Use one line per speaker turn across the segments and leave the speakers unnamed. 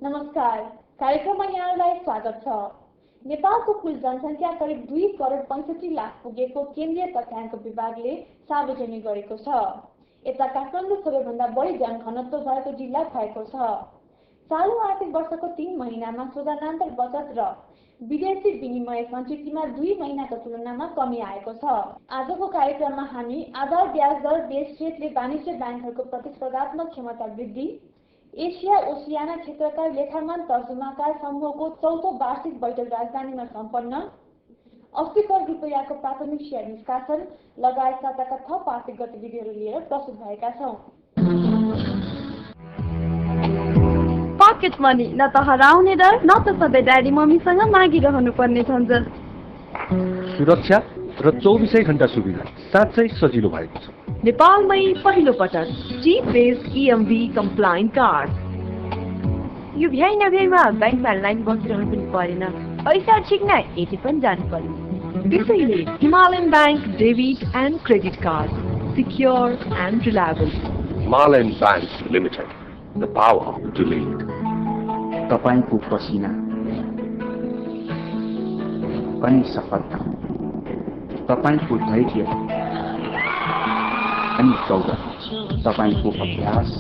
नमस्कार, कार्यक्रममा यहाँलाई स्वागत छ। नेपालको कुल जनसङ्ख्या करिब 2 करोड 65 लाख पुगेको केन्द्रीय तथ्याङ्क विभागले सार्वजनिक गरेको छ। यता काठमाडौँ सबैभन्दा बढी जनघनत्व भएको जिल्ला भएको छ। चालु आर्थिक वर्षको 3 महिनामा शोधनान्तर बचत र विदेशी विनिमय सञ्चितमा 2 महिनाको तुलनामा कमी आएको छ। आजको कार्यक्रममा हामी आधार ब्याज दर देश क्षेत्रले वाणिज्य ब्याङ्कहरूको प्रतिस्पर्धात्मक क्षमता वृद्धि, एसिया ओसियाना क्षेत्रका लेखामान तर्जुमाकार समूहको 4औं वार्षिक बैठक राजधानीमा सम्पन्न, अस्ति कर रुपैयाँको प्राथमिक सेयर निष्कासन लगायत साताका थप आर्थिक गतिविधिहरू लिएर प्रस्तुत भएका छौँ।
पकेट मनी न त हराउने डर न त सधैँ ड्याडी मम्मीसँग मागिरहनु पर्ने झन्झट।
सुरक्षा र 24 घण्टा सुविधा साँच्चै सजिलो भएको छ।
नेपालमै पहिलो पटक G-Phase EMV कम्प्लायन्ट कार्ड। यो भ्याइ नभ्याइमा ब्याङ्कमा लाइन बसिरहनु पनि परेन, पैसा छिक्न एटिएम पनि जानु पर्यो। त्यसैले Himalayan bank debit and credit card, secure and reliable.
Himalayan Bank Limited, the power to lead.
तपाईको पसिना पनि सफलता, तपाईको धैर्य अनि सौगात, तपाईको अभ्यास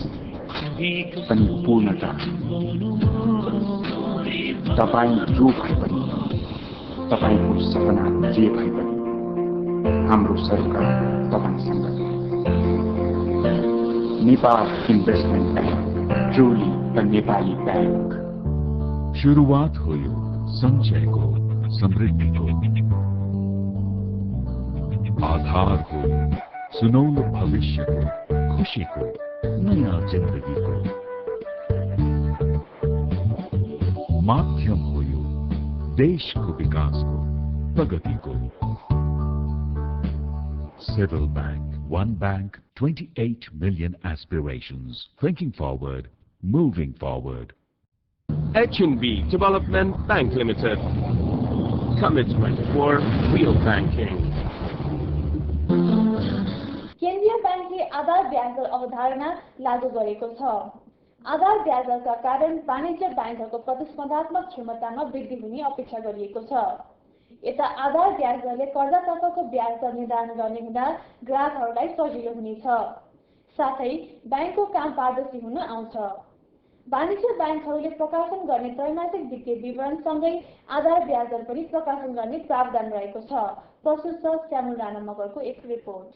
पनि पूर्णता। तपाईँ जो भए पनि, तपाईको सपना जे भए पनि, हाम्रो सरकार तपाईसँग। Nepal investment bank, truly the Nepali bank.
शुरुआत हो यो सञ्चयको, समृद्धिको। आधार हो सुनौलो भविष्यको, खुशीको, नयाँ जिन्दगीको। माध्यम हो यो देशको विकासको, प्रगतिको। Civil Bank, one bank, 28 million aspirations. Thinking forward, moving forward.
H&B Development Bank Limited, commitment for real banking.
केन्द्रीय ब्याङ्कले आधार ब्याज दर अवधारणा लागू गरेको छ। आधार ब्याज दरका कारण वाणिज्य ब्याङ्कहरूको प्रतिस्पर्धात्मक क्षमतामा वृद्धि हुने अपेक्षा गरिएको छ। यता आधार ब्याज दरले कर्जातर्फको ब्याज दर निर्धारण गर्ने हुँदा ग्राहकहरूलाई सजिलो हुनेछ, साथै ब्याङ्कको काम पारदर्शी हुन आउँछ। वाणिज्य ब्याङ्कहरूले प्रकाशन गर्ने त्रैमासिक वित्तीय विवरणसँगै आधार ब्याज दर पनि प्रकाशन गर्ने प्रावधान रहेको छ। प्रस्तुत छ श्यामल राणा मगरको एक रिपोर्ट।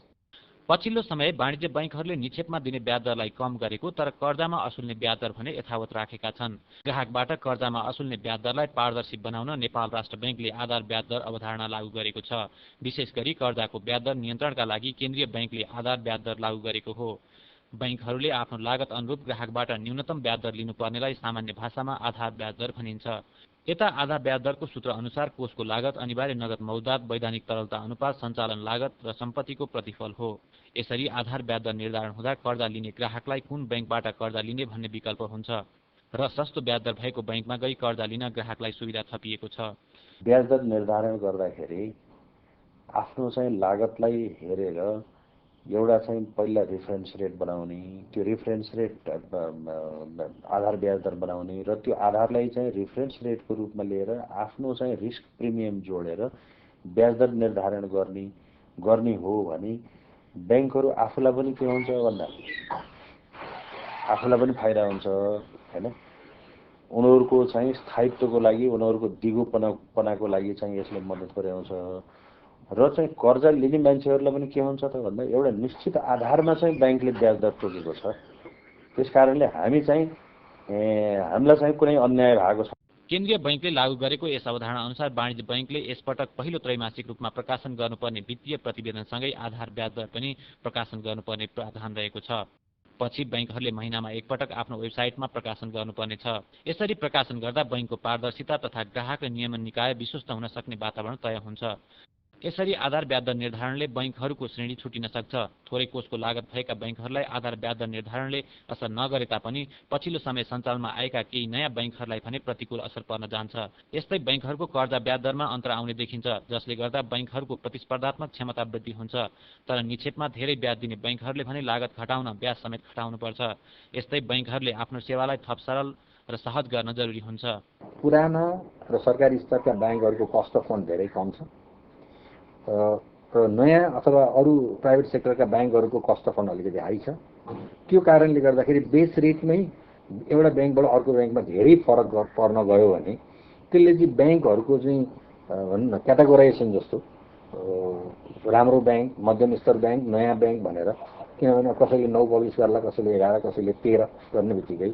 पछिल्लो समय वाणिज्य बैंकहरूले निक्षेपमा दिने ब्याज दरलाई कम गरेको तर कर्जामा असुल्ने ब्याज दर भने यथावत राखेका छन्। ग्राहकबाट कर्जामा असुल्ने ब्याज दरलाई पारदर्शी बनाउन नेपाल राष्ट्र बैंकले आधार ब्याज दर अवधारणा लागू गरेको छ। विशेष गरी कर्जाको ब्याज दर नियन्त्रणका लागि केन्द्रीय बैंकले आधार ब्याज दर लागू गरेको हो। बैंकहरूले आफ्नो लागत अनुरूप ग्राहकबाट न्यूनतम ब्याज दर लिनुपर्नेलाई सामान्य भाषामा आधार ब्याज दर भनिन्छ। यता आधार ब्याज दरको सूत्र अनुसार कोषको लागत, अनिवार्य नगद मौद्दात, वैधानिक तरलता अनुपात, सञ्चालन लागत र सम्पत्तिको प्रतिफल हो। यसरी आधार ब्याज दर निर्धारण हुँदा कर्जा लिने ग्राहकलाई कुन बैंकबाट कर्जा लिने भन्ने विकल्प हुन्छ र सस्तो ब्याज दर भएको बैंकमा गई कर्जा लिन ग्राहकलाई सुविधा थपिएको छ।
ब्याज दर निर्धारण गर्दाखेरि आफ्नो चाहिँ लागतलाई हेरेर एउटा चाहिँ पहिला रिफरेन्स रेट बनाउने, त्यो रिफरेन्स रेट आधार ब्याज दर बनाउने र त्यो आधारलाई चाहिँ रिफरेन्स रेटको रूपमा लिएर आफ्नो चाहिँ रिस्क प्रिमियम जोडेर ब्याज दर निर्धारण गर्ने हो भने बैंकहरू आफूलाई पनि के हुन्छ भन्दा आफूलाई पनि फाइदा हुन्छ हैन। उनीहरूको चाहिँ स्थायित्वको लागि, उनीहरूको दिगोपनाको लागि चाहिँ यसले मद्दत पुर्याउँछ र चाहिँ कर्जा लिने मान्छेहरूलाई पनि के हुन्छ त भन्दा एउटा निश्चित आधारमा चाहिँ बैंकले ब्याज दर तोकेको छ। त्यसकारणले हामी चाहिँ हामीलाई चाहिँ कुनै अन्याय भएको छ।
केन्द्रीय बैंकले लागू गरेको यस अवधारणा अनुसार वाणिज्य बैंकले यसपटक पहिलो त्रैमासिक रूपमा प्रकाशन गर्नुपर्ने वित्तीय प्रतिवेदनसँगै आधार ब्याज दर पनि प्रकाशन गर्नुपर्ने प्रावधान रहेको छ। पछि बैंकहरूले महिनामा एकपटक आफ्नो वेबसाइटमा प्रकाशन गर्नुपर्ने छ। यसरी प्रकाशन गर्दा बैंकको पारदर्शिता तथा ग्राहक र नियमन निकाय विश्वस्त हुन सक्ने वातावरण तय हुन्छ। यसरी आधार ब्याज दर निर्धारणले बैंकहरूको श्रेणी छुटिन सक्छ। थोरै कोषको लागत भएका बैंकहरूलाई आधार ब्याज दर निर्धारणले असर नगरे तापनि पछिल्लो समय सञ्चालनमा आएका केही नयाँ बैंकहरूलाई भने प्रतिकूल असर पर्न जान्छ। यस्तै बैंकहरूको कर्जा ब्याज दरमा अन्तर आउने देखिन्छ, जसले गर्दा बैंकहरूको प्रतिस्पर्धात्मक क्षमता वृद्धि हुन्छ। तर निक्षेपमा धेरै ब्याज दिने बैंकहरूले भने लागत घटाउन ब्याज समेत घटाउनुपर्छ। यस्तै बैंकहरूले आफ्नो सेवालाई थप सरल र सहज गर्न जरुरी हुन्छ।
पुराना र सरकारी स्तरका ब्याङ्कहरूको कस्ट अफ फन्ड धेरै कम छ र नयाँ अथवा अरू प्राइभेट सेक्टरका ब्याङ्कहरूको कस्ट अफ फन्ड अलिकति हाई छ। त्यो कारणले गर्दाखेरि बेस रेटमै एउटा ब्याङ्कबाट अर्को ब्याङ्कमा धेरै फरक पर्न गयो भने त्यसले चाहिँ ब्याङ्कहरूको चाहिँ भनौँ न क्याटेगोराइजेसन जस्तो राम्रो ब्याङ्क, मध्यम स्तर ब्याङ्क, नयाँ ब्याङ्क भनेर, किनभने कसैले 9 पब्लिस गर्ला, कसैले 11, कसैले 13 गर्ने बित्तिकै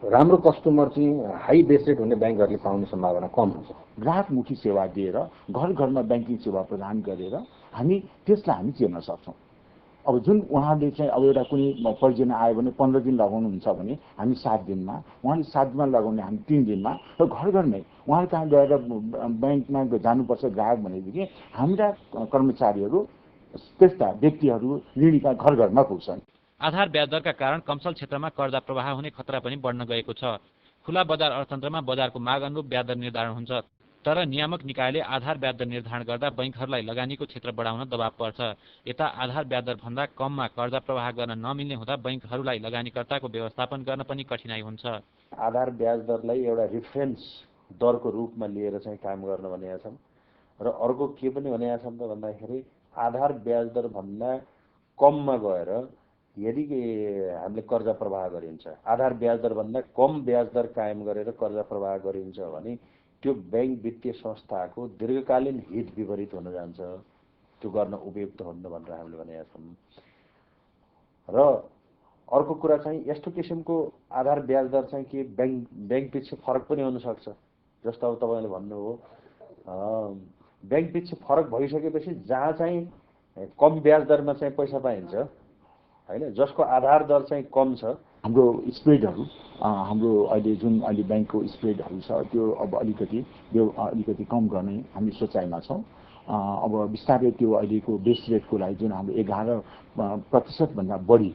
राम्रो कस्टमर चाहिँ हाई बेस रेट हुने ब्याङ्कहरूले पाउने सम्भावना कम हुन्छ।
ग्राहकमुखी सेवा दिएर घर घरमा ब्याङ्किङ सेवा प्रदान गरेर हामी त्यसलाई हामी चिर्न सक्छौँ। अब जुन उहाँले चाहिँ अब एउटा कुनै परियोजना आयो भने 15 दिन लगाउनुहुन्छ भने हामी 7 दिनमा, उहाँले 7 दिनमा लगाउने हामी 3 दिनमा, र घर घरमै उहाँले कहाँ गएर ब्याङ्कमा जानुपर्छ ग्राहक भनेदेखि हाम्रा कर्मचारीहरू त्यस्ता व्यक्तिहरू ऋणीका घर घरमा पुग्छन्।
आधार ब्याज दरका कारण कमसल क्षेत्रमा कर्जा प्रवाह हुने खतरा पनि बढ्न गएको छ। खुला बजार अर्थतन्त्रमा बजारको माग अनुरूप ब्याज दर निर्धारण हुन्छ, तर नियामक निकायले आधार ब्याज दर निर्धारण गर्दा बैंकहरूलाई लगानीको क्षेत्र बढाउन दबाव पर्छ। यता आधार ब्याज दर भन्दा कममा कर्जा प्रवाह गर्न नमिल्ने हुँदा बैंकहरूलाई लगानीकर्ताको व्यवस्थापन गर्न पनि कठिनाइ हुन्छ।
आधार ब्याज दरलाई एउटा रिफरेन्स दरको रूपमा लिएर चाहिँ काम गर्न भनेका छन् र अर्को के पनि भनेका छन् त भन्दाखेरि आधार ब्याज दर भन्दा कममा गएर यदि हामीले कर्जा प्रवाह गरिन्छ, आधार ब्याज दर भन्दा कम ब्याज दर कायम गरेर कर्जा प्रवाह गरिन्छ भने त्यो बैंक वित्तीय संस्थाको दीर्घकालीन हित विपरीत हुन जान्छ, त्यो गर्न उपयुक्त हुन्न भनेर हामीले भनेका छौँ। र अर्को कुरा चाहिँ यस्तो किसिमको आधार ब्याज दर चाहिँ के बैंक पछि फरक पनि हुन सक्छ। जस्तो अब तपाईले भन्नुभयो बैंक पछि फरक भइसकेपछि जहाँ चाहिँ कम ब्याज दरमा चाहिँ पैसा पाइन्छ हैन, जसको आधार दर चाहिँ कम छ,
हाम्रो स्प्रेडहरू हाम्रो अहिले जुन अहिले बैंकको स्प्रेडहरू छ त्यो अब अलिकति कम गर्ने हामी सोचाइमा छौँ। अब बिस्तारै त्यो अहिलेको बेस रेटको लागि जुन हाम्रो 11% भन्दा बढी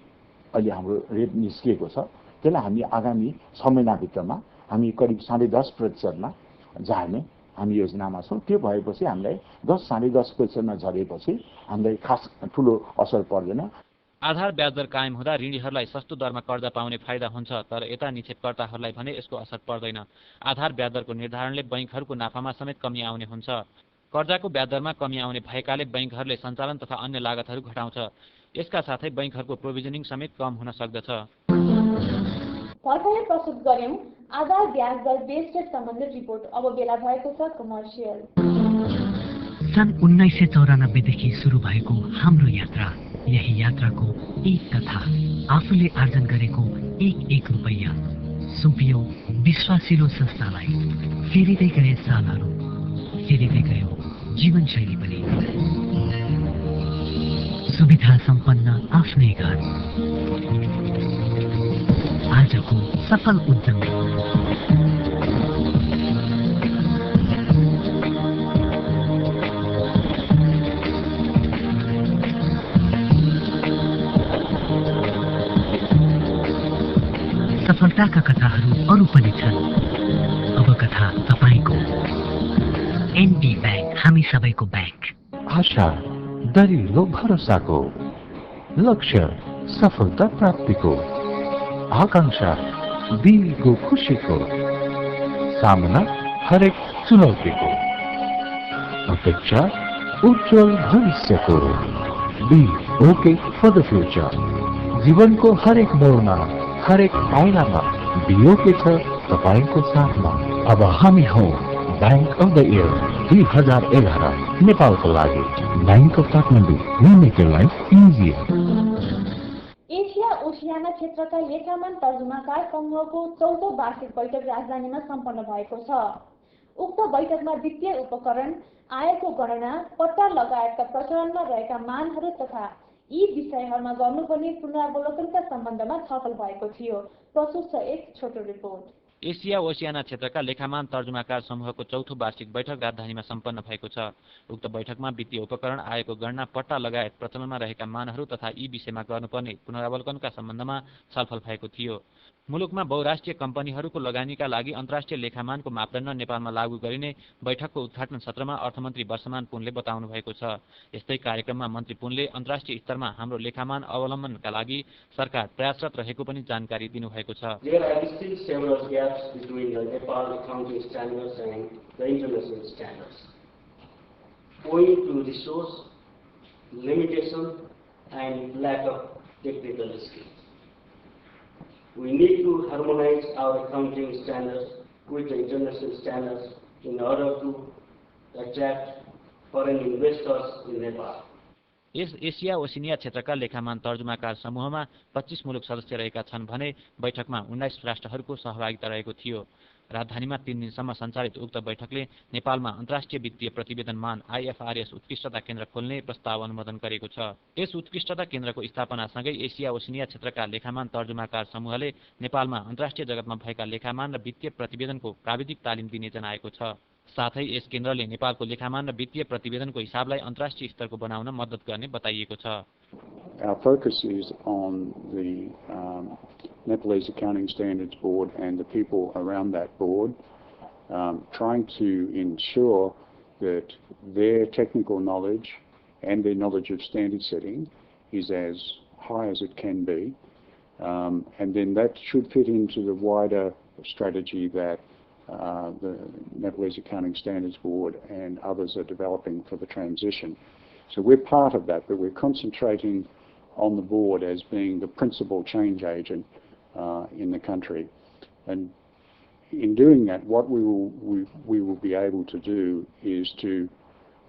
अहिले हाम्रो रेट निस्किएको छ, त्यसलाई हामी आगामी 6 महिनाभित्रमा हामी करिब 10.5% झार्ने हामी योजनामा छौँ। त्यो भएपछि हामीलाई 10-10.5% झरेपछि हामीलाई खास ठुलो असर पर्दैन।
आधार ब्याज दर कायम हुँदा ऋणीहरूलाई सस्तो दरमा कर्जा पाउने फाइदा हुन्छ, तर यता निक्षेपकर्ताहरूलाई भने यसको असर पर्दैन। आधार ब्याज दरको निर्धारणले बैंकहरूको नाफामा समेत कमी आउने हुन्छ। कर्जाको ब्याज दरमा कमी आउने भएकाले बैंकहरूले सञ्चालन तथा अन्य लागतहरू घटाउँछ। यसका साथै बैंकहरूको प्रोभिजनिङ समेत कम हुन सक्दछ।
भर्खरै प्रस्तुत गर्यौं आधार ब्याज दर बेस रेट सम्बन्धित रिपोर्ट। अब बेला भएको छ कमर्सियल।
सन् 1994 देखि सुरु भएको हाम्रो यात्रा, यही यात्राको एक कथा, आफूले आर्जन गरेको एक रुपैयाँ सुम्पियो विश्वासिलो संस्थालाई। फेरिँदै गए सालहरू, फेरिँदै गयो जीवनशैली पनि। सुविधा सम्पन्न आफ्नै घर, आजको सफल उद्यमी। सफलताका कथाहरू अरू पनि छन्। अब कथा तपाईको। एनबी बैंक, हामी सबैको बैंक।
आशा दरिलो भरोसाको, लक्ष्य सफलता प्राप्तिको, आकांक्षा दिलको खुसीको, सामना हरेक चुनौतीको, अपेक्षा उज्जवल भविष्यको। Be okay for the future. जीवनको हरेक मोडमा, हरेक पाइलामा बिओके छ तपाईको साथमा। अब हामी हौ बैंक अफ द इयर 2011 नेपालको लागि। Bank of Kathmandu, we make your life easier.
Asia Oceania क्षेत्रका लेखामान तर्जुमाकार समूहको 4औं वार्षिक बैठक राजधानीमा सम्पन्न भएको छ। उक्त बैठकमा वित्तीय उपकरण, आयको गणना, पट्टा लगायतका प्रचलनमा रहेका मानहरू तथा यी विषयहरूमा गर्नुपर्ने पुनरावलोकनका सम्बन्धमा छलफल भएको थियो। प्रस्तुत छ एक छोटो रिपोर्ट।
एसिया ओसियाना क्षेत्रका लेखामान तर्जुमाकार समूहको 4औं वार्षिक बैठक राजधानीमा सम्पन्न भएको छ। उक्त बैठकमा वित्तीय उपकरण, आयको गणना, पट्टा लगायत प्रचलनमा रहेका मानहरू तथा यी विषयमा गर्नुपर्ने पुनरावलोकनका सम्बन्धमा छलफल भएको थियो। मुलुकमा बहुराष्ट्रिय कम्पनीहरूको लगानीका लागि अन्तर्राष्ट्रिय लेखामानको मापदण्ड नेपालमा लागू गरिने बैठकको उद्घाटन सत्रमा अर्थमन्त्री वर्षमान पुनले बताउनु भएको छ। यस्तै कार्यक्रममा मन्त्री पुनले अन्तर्राष्ट्रिय स्तरमा हाम्रो लेखामान अवलम्बनका लागि सरकार प्रयासरत रहेको पनि जानकारी दिनुभएको छ।
There are still several gaps between the Nepal accounting standards and the international standards, owing to resource limitation and lack of technical skills. We need to harmonize our accounting standards with the international standards in order to attract foreign investors in Nepal.
Yes Asia Oceania क्षेत्रका लेखामान तर्जुमाकार समूहमा 25 मुलुक सदस्य रहेका छन् भने बैठकमा 19 राष्ट्रहरूको सहभागिता रहेको थियो। राजधानीमा 3 दिनसम्म सञ्चालित उक्त बैठकले नेपालमा अन्तर्राष्ट्रिय वित्तीय प्रतिवेदन मान IFRS उत्कृष्टता केन्द्र खोल्ने प्रस्ताव अनुमोदन गरेको छ। यस उत्कृष्टता केन्द्रको स्थापनासँगै एसिया ओसिनिया क्षेत्रका लेखामान तर्जुमाकार समूहले नेपालमा अन्तर्राष्ट्रिय जगतमा भएका लेखामान र वित्तीय प्रतिवेदनको प्राविधिक तालिम दिने जनाएको छ। साथै यस केन्द्रले नेपालको लेखामान र वित्तीय प्रतिवेदनको हिसाबलाई अन्तर्राष्ट्रिय स्तरको बनाउन मद्दत गर्ने बताइएको छ।
Our focus is on the Nepalese Accounting Standards Board and the people around that board, trying to ensure that their technical knowledge and their knowledge of standard setting is as high as it can be, and then that should fit into the wider strategy that the Nepalese Accounting Standards Board and others are developing for the transition. So we're part of that, but we're concentrating on the board as being the principal change agent in the country. And in doing that, what we will be able to do is to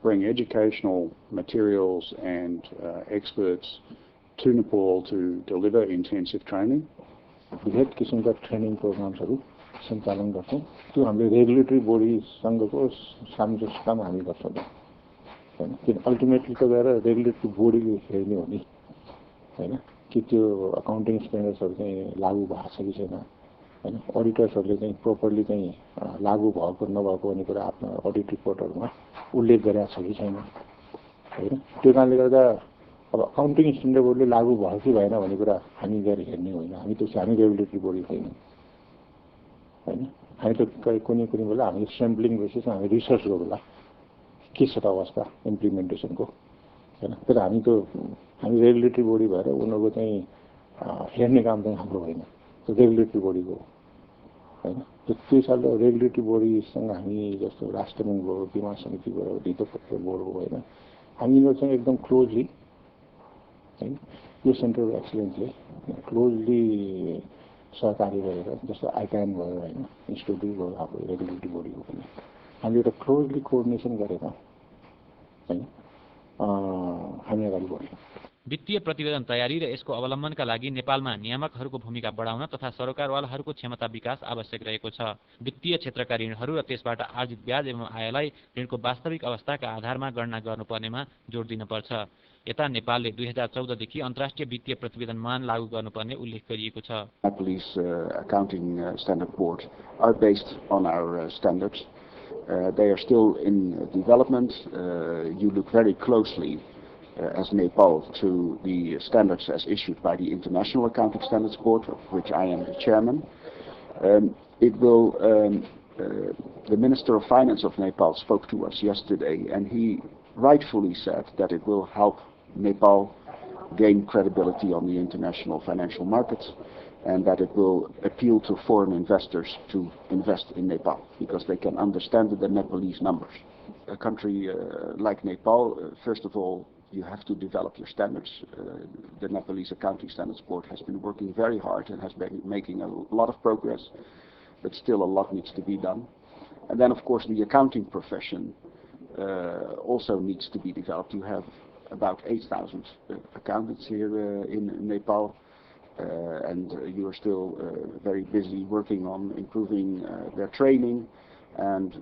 bring educational materials and experts to Nepal to deliver intensive training.
विभिन्न किसिमका training प्रोग्राम्सहरू सञ्चालन गर्छौँ। त्यो हामीले regulatory बोडीसँगको सामञ्जस्य हामी गर्छौँ हैन। किन अल्टिमेटली त गएर रेगुलेटरी बोडीले हेर्ने हो नि हैन कि त्यो अकाउन्टिङ स्ट्यान्डर्ड्सहरू चाहिँ लागू भएको छ कि छैन हैन। अडिटर्सहरूले चाहिँ प्रोपरली चाहिँ लागू भएको नभएको भन्ने कुरा आफ्नो अडिट रिपोर्टहरूमा उल्लेख गरेको छ कि छैन हैन। त्यो कारणले गर्दा अब अकाउन्टिङ स्ट्यान्डर्ड बोर्डले लागू भयो कि भएन भन्ने कुरा हामी गएर हेर्ने होइन। हामी रेगुलेटरी बोडी छैन हैन। हामी त कुनै बेला हामी स्याम्पलिङ बेसिसमा हामी रिसर्च गरौँला के छ त अवस्था इम्प्लिमेन्टेसनको हैन। तर हामी रेगुलेटरी बोडी भएर उनीहरूको चाहिँ हेर्ने काम चाहिँ हाम्रो होइन, त्यो रेगुलेटरी बोडीको हैन। त्यो हिसाबले रेगुलेटरी बोडीसँग हामी जस्तो राष्ट्र ब्याङ्क भयो, बीमा समिति भयो, धितोपत्र बोर्ड हो होइन, हामीहरू चाहिँ एकदम क्लोजली हैन यो सेन्टर अफ एक्सलेन्सले क्लोजली सहकारी भएर जस्तो आइक्यान भयो होइन, इन्स्टिट्युट भयो, अब रेगुलेटरी बोडीको पनि हामी एउटा क्लोजली कोअर्डिनेसन गरेर हैन हामी अगाडि बढ्यौँ।
वित्तीय प्रतिवेदन तयारी र यसको अवलम्बनका लागि नेपालमा नियामकहरूको भूमिका बढाउन तथा सरकारवालाहरूको क्षमता विकास आवश्यक रहेको छ। वित्तीय क्षेत्रका ऋणहरू र त्यसबाट आर्जित ब्याज एवं आयलाई ऋणको वास्तविक अवस्थाका आधारमा गणना गर्नुपर्नेमा जोड दिनुपर्छ। यता नेपालले 2014 देखि अन्तर्राष्ट्रिय वित्तीय प्रतिवेदन मान लागू गर्नुपर्ने उल्लेख गरिएको छ।
Nepalese accounting standard boards are based on our standards. They are still in development. You look very closely as Nepal to the standards as issued by the International Accounting Standards Board, of which I am the chairman. The Minister of Finance of Nepal spoke to us yesterday, and he rightfully said that it will help Nepal gain credibility on the international financial markets, and that it will appeal to foreign investors to invest in Nepal because they can understand the Nepalese numbers. A country like Nepal, first of all, you have to develop your standards. The Nepalese Accounting Standards Board has been working very hard and has been making a lot of progress, but still a lot needs to be done. And then, of course, the accounting profession also needs to be developed. You have about 8,000 accountants here in Nepal, and you are still very busy working on improving their training. And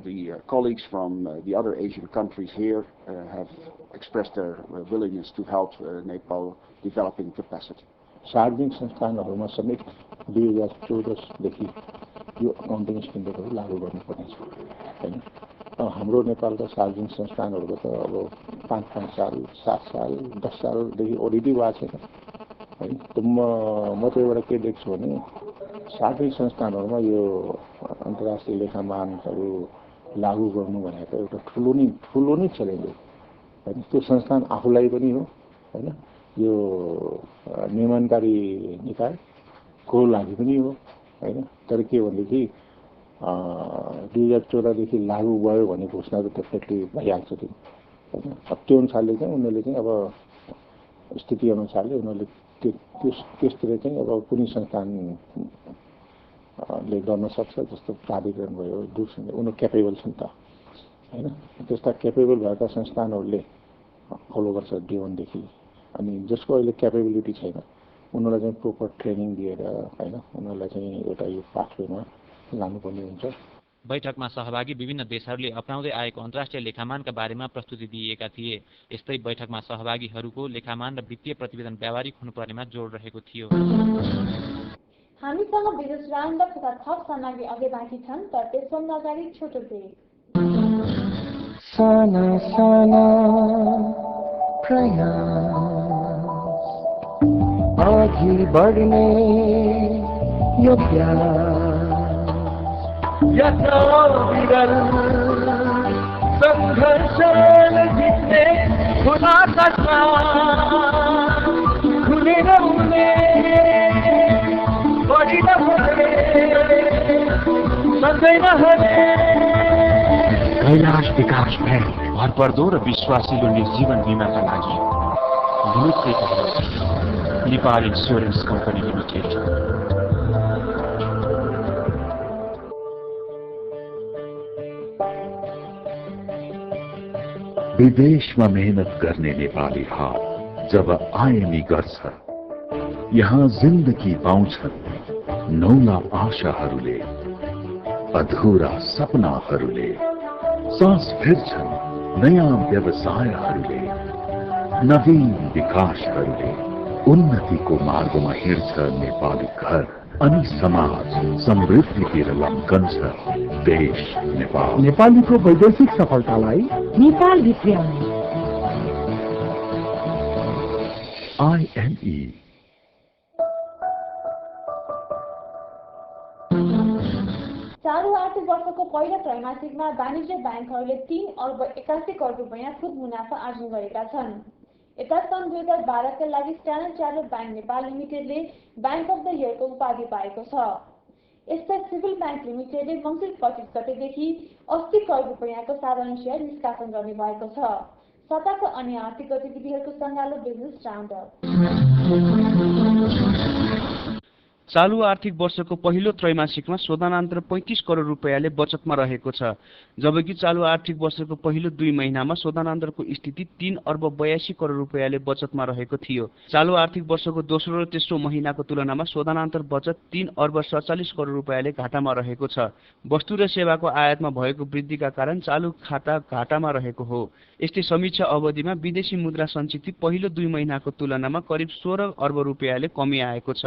the colleagues from the other Asian countries here have expressed their willingness to help Nepal developing capacity.
सार्वजनिक संस्थानहरूमा समेत 2014 देखि यो accounting स्ट्यान्डर्डहरू लागू गर्नुपर्ने छ हैन। हाम्रो नेपालका सार्वजनिक संस्थानहरूको त अब 5-5 साल, 7 साल, 10 सालदेखि अडिटै भएको छैन है। म त एउटा के देख्छु भने साथै संस्थानहरूमा यो अन्तर्राष्ट्रिय लेखा मानकहरू लागू गर्नु भनेको एउटा ठुलो नै च्यालेन्ज हो हैन। त्यो संस्थान आफूलाई पनि हो हैन, यो नियमनकारी निकायको लागि पनि हो हैन। तर के भनेदेखि 2014 देखि लागू भयो भन्ने घोषणा त डेफिनेटली भइहाल्छ त्यो हैन। त्यो अनुसारले चाहिँ उनीहरूले चाहिँ अब स्थिति अनुसारले उनीहरूले त्यसतिर चाहिँ अब कुनै संस्थानले गर्न सक्छ। जस्तो प्राधिकरण भयो, दूरसञ्चार, उनीहरू क्यापेबल छन् त हैन। त्यस्ता क्यापेबल भएका संस्थानहरूले फलो गर्छ डे वानदेखि। अनि जसको अहिले क्यापेबिलिटी छैन उनीहरूलाई चाहिँ प्रोपर ट्रेनिङ दिएर हैन, उनीहरूलाई चाहिँ एउटा यो पाथवेमा लानुपर्ने हुन्छ।
बैठकमा सहभागी विभिन्न देशहरूले अपनाउँदै आएको अन्तर्राष्ट्रिय लेखामानका बारेमा प्रस्तुति दिएका थिए। यस्तै बैठकमा सहभागीहरूको लेखामान र वित्तीय प्रतिवेदन व्यावहारिक हुनुपर्नेमा जोड रहेको थियो।
हामीसँग विदेश राउन्ड तथा थप सामग्री अघि बाँकी छन्, तर त्यसभन्दा अगाडि छोटो ब्रेक।
साना साना प्रयास अघि बढ्ने यो यत्रो विरल सङ्घर्षले जित्ने खुला कथा खुलेर हुने बढी नहुने सधैँ नहुने। कैलाश विकास ब्याङ्क भरपर्दो र विश्वासिलो जीवन बिमाका लागि मुलुककै नेपाल इन्स्योरेन्स कम्पनी लिमिटेड।
विदेशमा मेहनत गर्ने नेपाली हात जब आयनी गर्छ, यहाँ जिन्दगी पाउँछन् नौला आशाहरूले, अधुरा सपनाहरूले, सास फेर्छन् नयाँ व्यवसायहरूले, नवीन विकासहरूले। उन्नतिको मार्गमा हिँड्छ नेपाली घर अनि समाज समृद्धितिर लम्कन्छ देश नेपाल।
नेपालीको वैदेशिक सफलतालाई नेपाल भित्र्याउने
IME।
चालू आर्थिक वर्षको पहिलो त्रैमासिकमा वाणिज्य ब्याङ्कहरूले 3 अर्ब 81 करोड रुपैयाँ खुद मुनाफा आर्जन गरेका छन्। यता सन् 2012 का लागि स्ट्यान्डर्ड चार्टर्ड ब्याङ्क नेपाल लिमिटेडले ब्याङ्क अफ द इयरको उपाधि पाएको छ। यस्तै सिभिल ब्याङ्क लिमिटेडले मङ्सिर 25 गतेदेखि 80 करोड रुपैयाँको साधारण सेयर निष्कासन गर्ने भएको छ। सतर्क अन्य आर्थिक गतिविधिहरूको सङ्गालो बिजनेस राउन्डअप।
चालू आर्थिक वर्षको पहिलो त्रैमासिकमा सोधनान्तर 35 करोड रुपैयाँले बचतमा रहेको छ, जबकि चालू आर्थिक वर्षको पहिलो 2 महिनामा सोधनान्तरको स्थिति 3 अर्ब 82 करोड रुपैयाँले बचतमा रहेको थियो। चालू आर्थिक वर्षको दोस्रो र तेस्रो महिनाको तुलनामा सोधनान्तर बचत 3 अर्ब 47 करोड रुपैयाँले घाटामा रहेको छ। वस्तु र सेवाको आयातमा भएको वृद्धिका कारण चालू खाता घाटामा रहेको हो। यस्तै समीक्षा अवधिमा विदेशी मुद्रा सञ्चित पहिलो 2 महिनाको तुलनामा करिब 16 अर्ब रुपैयाँले कमी आएको छ।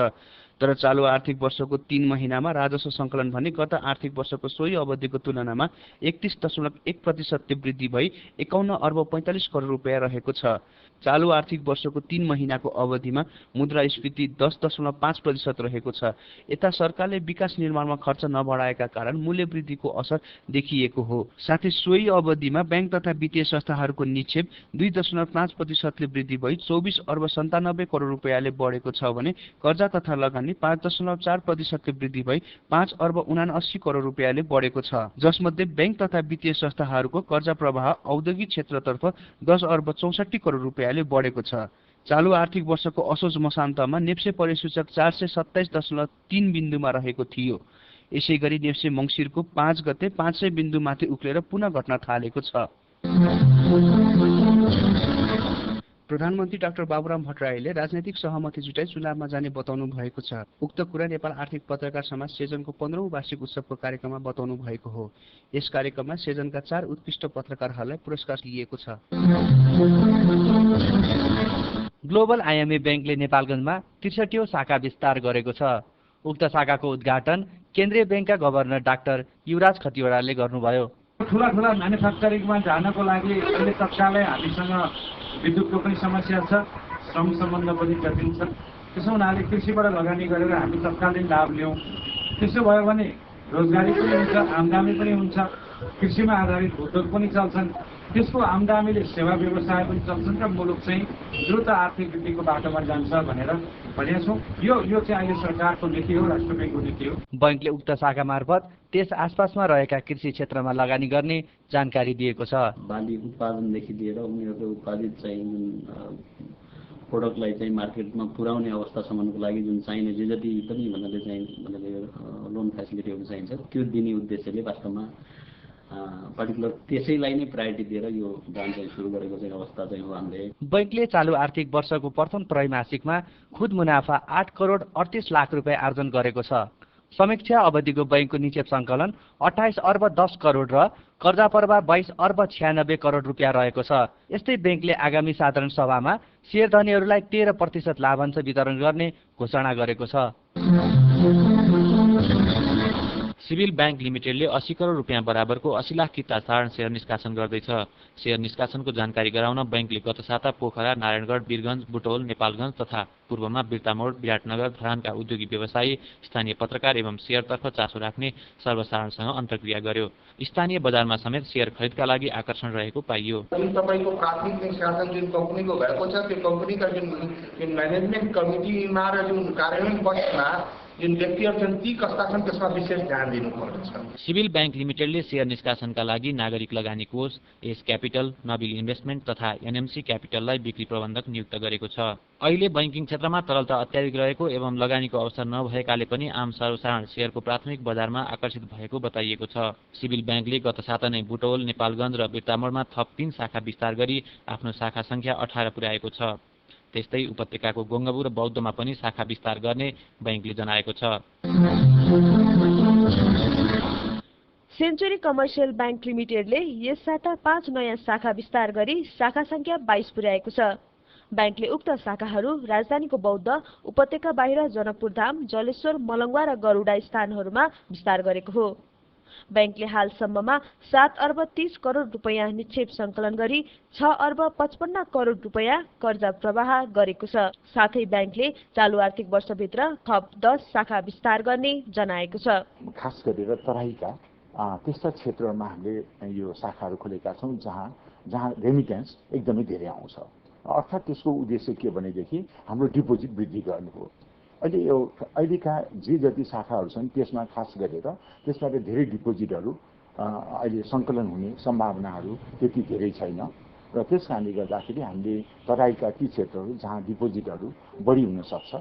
तर चालू आर्थिक वर्षको 3 महिनामा राजस्व सङ्कलन भने गत आर्थिक वर्षको सोही अवधिको तुलनामा 31.1% वृद्धि भई 51 अर्ब 45 करोड रुपैयाँ रहेको छ। चालू आर्थिक वर्षको 3 महिनाको अवधिमा मुद्रास्फीति 10.5% रहेको छ। यता सरकारले विकास निर्माणमा खर्च नबढाएका कारण मूल्य वृद्धिको असर देखिएको हो। साथै सोही अवधिमा ब्याङ्क तथा वित्तीय संस्थाहरूको निक्षेप 2.5% वृद्धि भई 24 अर्ब 97 करोड रुपैयाँले बढेको छ भने कर्जा तथा लगानी 5.4% वृद्धि भई 5 अर्ब 79 करोड रुपैयाँले बढेको छ, जसमध्ये ब्याङ्क तथा वित्तीय संस्थाहरूको कर्जा प्रवाह औद्योगिक क्षेत्रतर्फ 10 अर्ब 64 करोड रुपैयाँले बढेको छ। चालू आर्थिक वर्षको असोज मसान्तमा नेप्से परिसूचक 427.3 बिन्दुमा रहेको थियो। यसैगरी नेप्से मङ्सिरको 5 गते 500 बिन्दुमाथि उक्लेर पुनः घट्न थालेको छ। प्रधानमन्त्री डाक्टर बाबुराम भट्टराईले राजनैतिक सहमति जुटाई चुनावमा जाने बताउनु भएको छ। उक्त कुरा नेपाल आर्थिक पत्रकार समाज सेजनको 15औं वार्षिक उत्सवको कार्यक्रममा बताउनु भएको हो। यस कार्यक्रममा सेजनका 4 उत्कृष्ट पत्रकारहरूलाई पुरस्कार दिएको छ।
ग्लोबल आइएमए ब्याङ्कले नेपालगञ्जमा 63औं शाखा विस्तार गरेको छ। उक्त शाखाको उद्घाटन केन्द्रीय ब्याङ्कका गभर्नर डाक्टर युवराज खतिवड़ाले गर्नुभयो।
ठुला म्यानुफ्याक्चरिङमा जानको लागि अहिले तत्कालै हामीसँग विद्युतको पनि समस्या छ, श्रम सम्बन्ध पनि जटिल छ। त्यसो हुनाले कृषिबाट लगानी गरेर हामी तत्कालीन लाभ लियौँ। त्यसो भयो भने रोजगारी पनि हुन्छ, आमदामी पनि हुन्छ, कृषिमा आधारित उद्योग पनि चल्छन्, त्यसको आमदामीले सेवा व्यवसाय पनि चल्छन् र मुलुक चाहिँ द्रुत आर्थिक वृद्धिको बाटोमा जान्छ भनेर भनेका छौँ। यो चाहिँ अहिले सरकारको नीति हो, राष्ट्र ब्याङ्कको नीति हो।
बैंकले उक्त शाखा मार्फत त्यस आसपासमा रहेका कृषि क्षेत्रमा लगानी गर्ने जानकारी दिएको छ।
बाली उत्पादनदेखि लिएर उनीहरूले उत्पादित चाहिँ जुन प्रोडक्टलाई चाहिँ मार्केटमा पुर्याउने अवस्थासम्मको लागि जुन चाहिने जे जति पनि भन्नाले लोन फेसिलिटीहरू चाहिन्छ त्यो दिने उद्देश्यले वास्तवमा पर्टिकुलर त्यसैलाई नै प्रायोरिटी दिएर यो ब्रान्च चाहिँ सुरु गरेको चाहिँ अवस्था चाहिँ हो हामीले।
बैंकले चालु आर्थिक वर्षको प्रथम त्रैमासिकमा खुद मुनाफा 8 करोड 38 लाख रुपियाँ आर्जन गरेको छ। समीक्षा अवधिको बैंकको निक्षेप सङ्कलन 28 अर्ब 10 करोड र कर्जा प्रवाह 22 अर्ब 96 करोड रुपियाँ रहेको छ। यस्तै बैंकले आगामी साधारण सभामा शेयरधनीहरूलाई 13% लाभांश वितरण गर्ने घोषणा गरेको छ।
सिभिल बैंक लिमिटेडले 80 करोड रुपियाँ बराबरको 80 लाख किता साधारण शेयर निष्कासन गर्दैछ। शेयर निष्कासनको जानकारी गराउन बैंकले गत साता पोखरा, नारायणगढ, वीरगञ्ज, बुटौल, नेपालगञ्ज तथा पूर्वमा बिर्तामोड, विराटनगर, धरानका उद्योगी व्यवसायी, स्थानीय पत्रकार एवं शेयरतर्फ चासो राख्ने सर्वसाधारणसँग अन्तर्क्रिया गर्यो। स्थानीय बजारमा समेत शेयर खरिदका लागि आकर्षण रहेको पाइयो।
जुन तपाईको प्राथमिक निष्कासन जुन कम्पनीको भएको छ त्यो कम्पनीका जुन म्यानेजमेन्ट कमिटीमा र जुन कार्यान्वयन पक्षमा जुन व्यक्तिहरू छन् ती कस्ता छन् त्यसमा विशेष ध्यान दिनुपर्छ।
सिभिल बैंक लिमिटेडले शेयर निष्कासनका लागि नागरिक लगानी कोष, एस क्यापिटल, नबिल इन्भेस्टमेन्ट तथा एनएमसी क्यापिटललाई बिक्री प्रबन्धक नियुक्त गरेको छ। अहिले बैंकिङ क्षेत्रमा तरलता अत्याधिक रहेको एवं लगानीको अवसर नभएकाले पनि आम सर्वसाधारण शेयरको प्राथमिक बजारमा आकर्षित भएको बताइएको छ। सिभिल बैंकले गत साता नै बुटौल, नेपालगञ्ज र बिर्तामोडमा थप 3 शाखा विस्तार गरी आफ्नो शाखा संख्या 18 पुर्याएको छ। त्यस्तै उपत्यकाको गोङ्गबु र बौद्धमा पनि शाखा विस्तार गर्ने बैंकले जनाएको छ।
सेन्चुरी कमर्सियल बैंक लिमिटेडले यस साता 5 नयाँ शाखा विस्तार गरी शाखा संख्या 22 पुर्याएको छ। बैंकले उक्त शाखाहरू राजधानीको बौद्ध, उपत्यका बाहिर जनकपुरधाम, जलेश्वर, मलङ्गवा र गरुडा स्थानहरूमा विस्तार गरेको हो। बैंकले हालसम्ममा 7 अर्ब 30 करोड रुपियाँ निक्षेप सङ्कलन गरी 6 अर्ब 55 करोड रुपियाँ कर्जा प्रवाह गरेको छ। साथै बैंकले चालु आर्थिक वर्षभित्र थप 10 शाखा विस्तार गर्ने जनाएको छ।
खास गरेर तराईका त्यस्ता क्षेत्रहरूमा हामीले यो शाखाहरू खोलेका छौँ जहाँ रेमिटेन्स एकदमै धेरै आउँछ। अर्थात् त्यसको उद्देश्य के भनेदेखि हाम्रो डिपोजिट वृद्धि गर्नु हो। अहिलेका जे जति शाखाहरू छन् त्यसमा खास गरेर त्यसबाट धेरै डिपोजिटहरू अहिले सङ्कलन हुने सम्भावनाहरू त्यति धेरै छैन र त्यस कारणले गर्दाखेरि हामीले तराईका ती क्षेत्रहरू जहाँ डिपोजिटहरू बढी हुन सक्छ,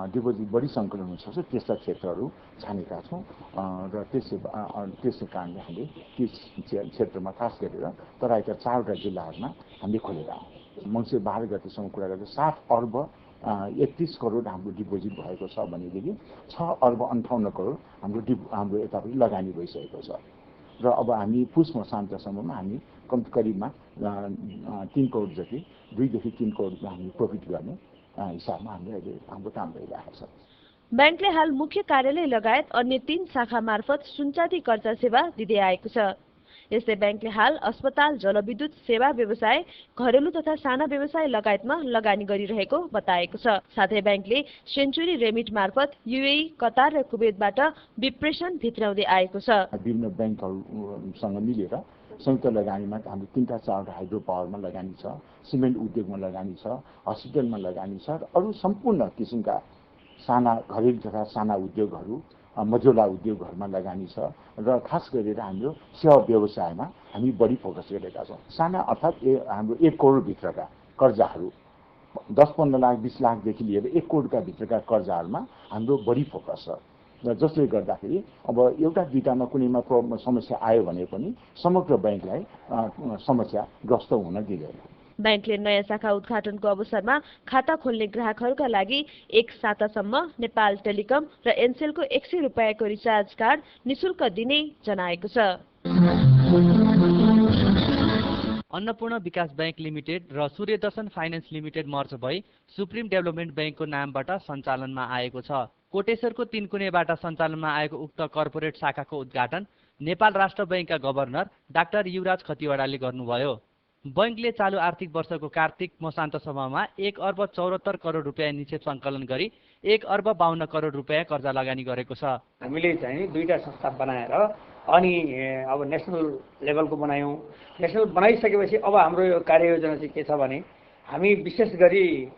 डिपोजिट बढी सङ्कलन हुन सक्छ त्यस्ता क्षेत्रहरू छानेका छौँ र त्यसै कारणले हामीले ती क्षेत्रमा खास गरेर तराईका 4वटा जिल्लाहरूमा हामीले खोलेका हौँ। मङ्सिर 12 गतेसम्म कुरा गर्दा 7 अर्ब 31 करोड हाम्रो डिपोजिट भएको छ भनेदेखि 6 अर्ब 58 करोड हाम्रो यतापट्टि लगानी भइसकेको छ र अब हामी पुष मसान्तसम्ममा हामी करिबमा 3 करोड जति 2 देखि 3 करोड हामी प्रफिट गर्ने हिसाबमा हामीले अहिले हाम्रो काम भइरहेको छ।
बैंकले हाल मुख्य कार्यालय लगायत अन्य 3 शाखा मार्फत सुनचाँदी कर्जा सेवा दिँदै आएको छ। यस्तै बैंकले हाल अस्पताल, जलविद्युत सेवा व्यवसाय, घरेलु तथा साना व्यवसाय लगायतमा लगानी गरिरहेको बताएको छ। साथै बैंकले सेन्चुरी रेमिट मार्फत युएई, कतार र कुवेतबाट विप्रेषण भित्राउँदै आएको छ।
विभिन्न बैंकहरूसँग मिलेर संयुक्त लगानीमा हाम्रो 3टा 4वटा हाइड्रो पावरमा लगानी छ, सिमेन्ट उद्योगमा लगानी छ, हस्पिटलमा लगानी छ र अरू सम्पूर्ण किसिमका साना घरेलु तथा साना उद्योगहरू, मझौला उद्योगहरूमा लगानी छ र खास गरेर हाम्रो सेवा व्यवसायमा हामी बढी फोकस गरेका छौँ। साना अर्थात् हाम्रो 1 करोड भित्रका कर्जाहरू 10-15 लाख 20 लाखदेखि लिएर 1 करोडका भित्रका कर्जाहरूमा हाम्रो बढी फोकस छ र जसले गर्दाखेरि अब एउटा दुईटामा कुनैमा समस्या आयो भने पनि समग्र बैंकलाई समस्या ग्रस्त हुन दिँदैन।
बैंकले नयाँ शाखा उद्घाटनको अवसरमा खाता खोल्ने ग्राहकहरूका लागि 1 सातासम्म नेपाल टेलिकम र एनसेलको 100 रुपियाँको रिचार्ज कार्ड निशुल्क दिने जनाएको छ।
अन्नपूर्ण विकास बैंक लिमिटेड र सूर्यदर्शन फाइनान्स लिमिटेड मर्ज भई सुप्रिम डेभलपमेन्ट बैंकको नामबाट सञ्चालनमा आएको छ। कोटेश्वरको 3 कुनेबाट सञ्चालनमा आएको उक्त कर्पोरेट शाखाको उद्घाटन नेपाल राष्ट्र बैंकका गभर्नर डाक्टर युवराज खतिवडाले गर्नुभयो। बैंकले चालु आर्थिक वर्षको कार्तिक मसान्तसम्ममा 1,74 करोड रुपियाँ निक्षेप सङ्कलन गरी 1,52 करोड रुपियाँ कर्जा लगानी गरेको छ।
हामीले चाहिँ दुईटा संस्था बनाएर अनि अब नेसनल लेभलको बनायौँ। नेसनल बनाइसकेपछि अब हाम्रो यो कार्ययोजना चाहिँ के छ भने हामी विशेष गरी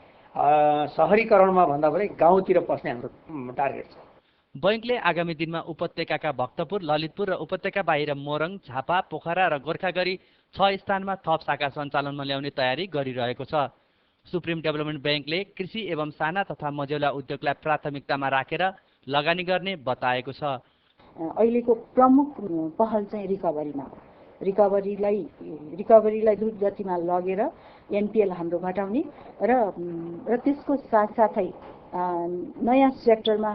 सहरीकरणमा भन्दा पनि गाउँतिर पस्ने हाम्रो टार्गेट छ।
बैंकले आगामी दिनमा उपत्यकाका भक्तपुर, ललितपुर र उपत्यका बाहिर मोरङ, झापा, पोखरा र गोर्खागरी 6 स्थानमा थप शाखा सञ्चालनमा ल्याउने तयारी गरिरहेको छ। सुप्रिम डेभलपमेन्ट बैंकले कृषि एवं साना तथा मझौला उद्योगलाई प्राथमिकतामा राखेर लगानी गर्ने बताएको छ।
अहिलेको प्रमुख पहल चाहिँ रिकभरीलाई द्रुत गतिमा लगेर एनपीएल हाम्रो घटाउने र त्यसको साथसाथै नयाँ सेक्टरमा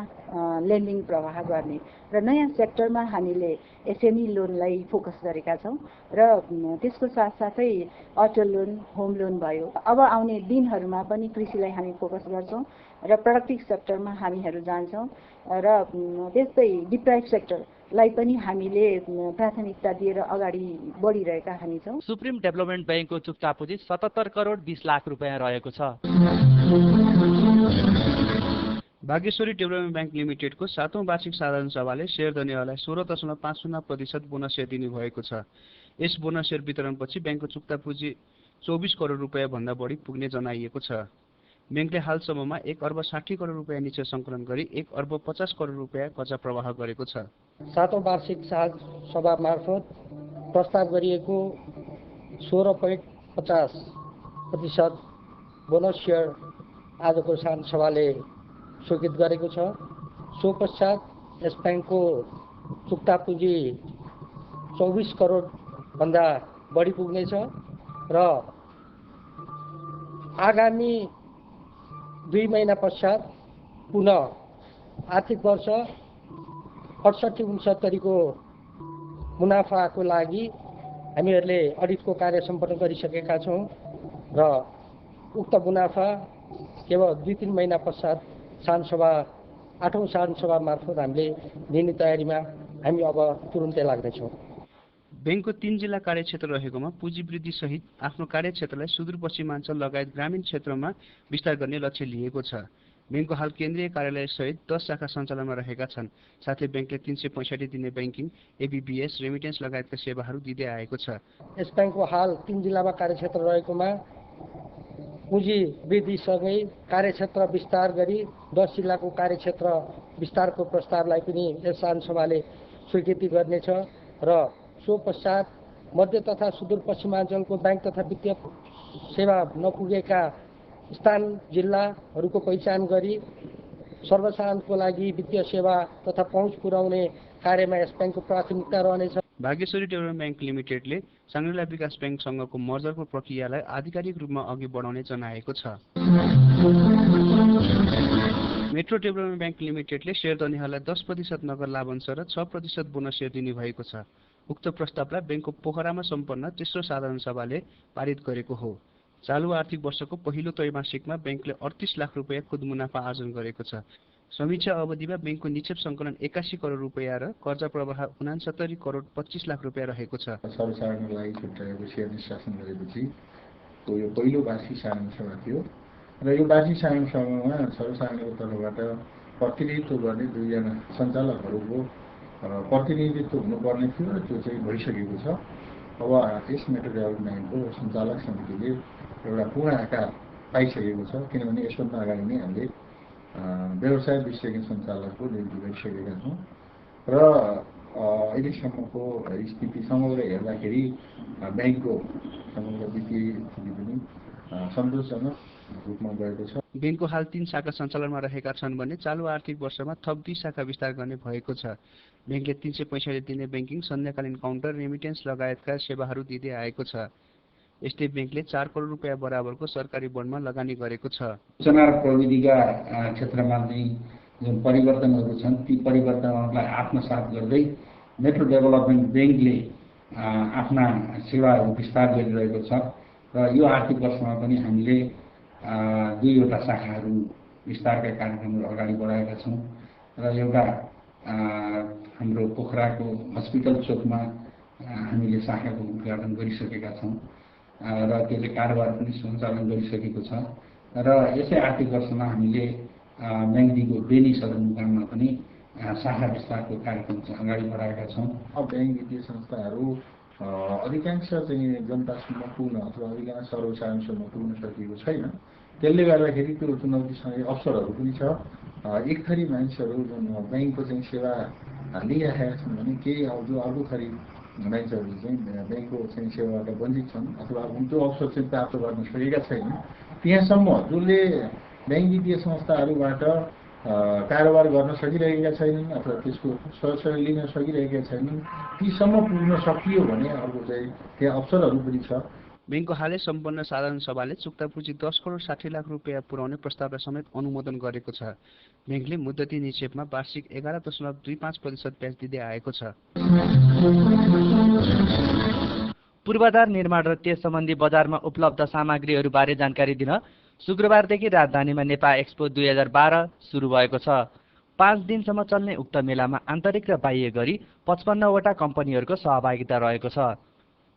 लेन्डिङ प्रवाह गर्ने र नयाँ सेक्टरमा हामीले एसएमई लोनलाई फोकस गरेका छौँ र त्यसको साथसाथै अटो लोन, होम लोन भयो। अब आउने दिनहरूमा पनि कृषिलाई हामी फोकस गर्छौँ र प्रोडक्टिभ सेक्टरमा हामीहरू जान्छौँ र त्यस्तै डिप्राइभ सेक्टरलाई पनि हामीले प्राथमिकता दिएर अगाडि बढिरहेका हामी छौँ।
सुप्रिम डेभलपमेन्ट बैंकको चुक्ता पुँजी 77 करोड 20 लाख रुपियाँ रहेको छ।
भागेश्वरी डेभलपमेन्ट बैंक लिमिटेडको 7औं वार्षिक साधारण सभाले शेयर धनीहरूलाई 16.50% बोनस सेयर दिनु भएको छ। यस बोनस सेयर वितरणपछि बैंकको चुक्ता पुँजी 24 करोड रुपियाँ भन्दा बढी पुग्ने जनाइएको छ। बैंकले हालसम्ममा 1,60 करोड रुपियाँ निक्षेप सङ्कलन गरी 1,50 करोड रुपियाँ कर्जा प्रवाह गरेको छ।
7औं वार्षिक सभा मार्फत प्रस्ताव गरिएको 16.50% बोनस सेयर आजको साधारण सभाले स्वीकृत गरेको छ। सो पश्चात यस बैंकको चुक्ता पुँजी 24 करोड भन्दा बढी पुग्नेछ र आगामी 2 महिना पश्चात पुनः आर्थिक वर्ष 68-69 को मुनाफाको लागि हामीहरूले अडिटको कार्य सम्पन्न गरिसकेका छौँ र उक्त मुनाफा केवल 2-3 महिना पश्चात आठौं साधारण सभा मार्फत हामीले दिने तयारीमा हामी अब तुरुन्तै लाग्नेछौँ।
बैंकको 3 जिल्ला कार्यक्षेत्र रहेकोमा पुँजी वृद्धि सहित आफ्नो कार्यक्षेत्रलाई सुदूरपश्चिमाञ्चल लगायत ग्रामीण क्षेत्रमा विस्तार गर्ने लक्ष्य लिएको छ। बैंकको हाल केन्द्रीय कार्यालय सहित 10 शाखा सञ्चालनमा रहेका छन्। साथै बैंकले 365 दिने बैंकिङ, एबीबीएस, रेमिटेन्स लगायतका सेवाहरू दिँदै आएको छ।
यस बैंकको हाल 3 जिल्लामा कार्यक्षेत्र रहेकोमा पुँजी वृद्धिसँगै कार्यक्षेत्र विस्तार गरी 10 जिल्लाको कार्यक्षेत्र विस्तारको प्रस्तावलाई पनि यस साधारण सभाले स्वीकृति गर्नेछ र सो पश्चात मध्य तथा सुदूरपश्चिमाञ्चलको बैंक तथा वित्तीय सेवा नपुगेका स्थान जिल्लाहरूको पहिचान गरी सर्वसाधारणको लागि वित्तीय सेवा तथा पहुँच पुर्याउने कार्यमा यस बैंकको प्राथमिकता रहनेछ।
भागेश्वरी डेभलपमेन्ट बैंक लिमिटेडले साङ्ग्रिला विकास बैंकसँगको मर्जरको प्रक्रियालाई आधिकारिक रूपमा अघि बढाउने जनाएको छ। मेट्रो डेभलपमेन्ट बैंक लिमिटेडले शेयर धनीहरूलाई 10% नगद लाभांश र 6% बोनस सेयर दिनुभएको छ। उक्त प्रस्तावलाई बैंकको पोखरामा सम्पन्न तेस्रो साधारण सभाले पारित गरेको हो। चालु आर्थिक वर्षको पहिलो त्रैमासिकमा बैंकले 38 लाख रुपियाँ खुद मुनाफा आर्जन गरेको छ। समीक्षा अवधिमा बैंकको निक्षेप सङ्कलन 81 करोड रुपियाँ र कर्जा प्रवाह 69 करोड 25 लाख रुपियाँ रहेको छ।
सर्वसाधारणको लागि छुट्याएको सेयर निष्कासन गरेपछि यो पहिलो वार्षिक साधारण सभा थियो र यो वार्षिक साधारण सभामा सर्वसाधारणको तर्फबाट प्रतिनिधित्व गर्ने 2 जना सञ्चालकहरूको प्रतिनिधित्व हुनुपर्ने थियो र त्यो चाहिँ भइसकेको छ। अब यस मेट्रो डेभलपमेन्टको सञ्चालक समितिले एउटा पूर्ण आकार पाइसकेको छ, किनभने यसभन्दा अगाडि नै हामीले व्यवसाय विश्लेषण सञ्चालकको नियुक्ति गरिसकेका छौँ र अहिलेसम्मको स्थिति समग्र हेर्दाखेरि बैंकको समग्र वित्तीय स्थिति पनि सन्तोषजनक रूपमा गएको छ।
बैंकको हाल 3 शाखा सञ्चालनमा रहेका छन् भने चालु आर्थिक वर्षमा थप 2 शाखा विस्तार गर्ने भएको छ। बैंकले 365 दिने बैंकिङ, सन्ध्याकालीन काउन्टर, रेमिटेन्स लगायतका सेवाहरू दिँदै आएको छ। यस्तै बैंकले 4 करोड रुपियाँ बराबरको सरकारी बन्डमा लगानी गरेको छ।
सूचना र प्रविधिका क्षेत्रमा चाहिँ जुन परिवर्तनहरू छन् ती परिवर्तनहरूलाई आत्मसात गर्दै मेट्रो डेभलपमेन्ट बैंकले आफ्ना सेवाहरू विस्तार गरिरहेको छ र यो आर्थिक वर्षमा पनि हामीले 2वटा शाखाहरू विस्तारका कार्यक्रमहरू अगाडि बढाएका छौँ र एउटा हाम्रो पोखराको हस्पिटल चोकमा हामीले शाखाको उद्घाटन गरिसकेका छौँ र त्यसले कारोबार पनि सञ्चालन गरिसकेको छ र यसै आर्थिक वर्षमा हामीले ब्याङ्कको बेनी सदरमुकाममा पनि शाखा विस्तारको कार्यक्रम चाहिँ अगाडि बढाएका छौँ।
अब ब्याङ्क वित्तीय संस्थाहरू अधिकांश चाहिँ जनतासम्म पुग्न अथवा अधिकांश सर्वसाधारणसम्म पुग्न सकिएको छैन। त्यसले गर्दाखेरि त्यो चुनौतीसँग अवसरहरू पनि छ। एक थरी मानिसहरू जुन ब्याङ्कको चाहिँ सेवा लिइरहेका छन् भने केही जो अर्को थरी मानिसहरू चाहिँ ब्याङ्कको चाहिँ सेवाबाट वञ्चित छन् अथवा त्यो अवसर चाहिँ प्राप्त गर्न सकेका छैनन्। त्यहाँसम्म जसले ब्याङ्क वित्तीय संस्थाहरूबाट कारोबार गर्न सकिरहेका छैनन् अथवा त्यसको सहयोग लिन सकिरहेका छैनन्, तीसम्म पुग्न सकियो भने अर्को चाहिँ त्यहाँ अवसरहरू पनि छ।
ब्याङ्कको हालै सम्पन्न साधारण सभाले चुक्ता पुँजी 10 करोड 60 लाख रुपियाँ पुर्याउने प्रस्तावलाई समेत अनुमोदन गरेको छ। ब्याङ्कले मुद्दती निक्षेपमा वार्षिक 11.25% ब्याज दिँदै आएको छ। पूर्वाधार निर्माण र त्यस सम्बन्धी बजारमा उपलब्ध सामग्रीहरूबारे जानकारी दिन शुक्रबारदेखि राजधानीमा नेपाल एक्सपो 2012 सुरु भएको छ। 5 दिनसम्म चल्ने उक्त मेलामा आन्तरिक र बाह्य गरी 55 वटा कम्पनीहरूको सहभागिता रहेको छ।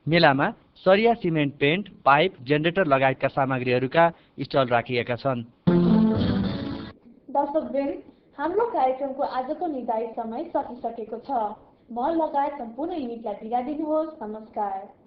मेलामा सरिया, सिमेन्ट, पेन्ट, पाइप, जेनेरेटर लगायतका सामग्रीहरूका स्टल राखिएका छन्।
दर्शकवृन्द, हाम्रो कार्यक्रमको आजको निर्धारित समय सकिसकेको छ। म लगायत सम्पूर्ण युनिटलाई बिदा दिनुहोस्। नमस्कार।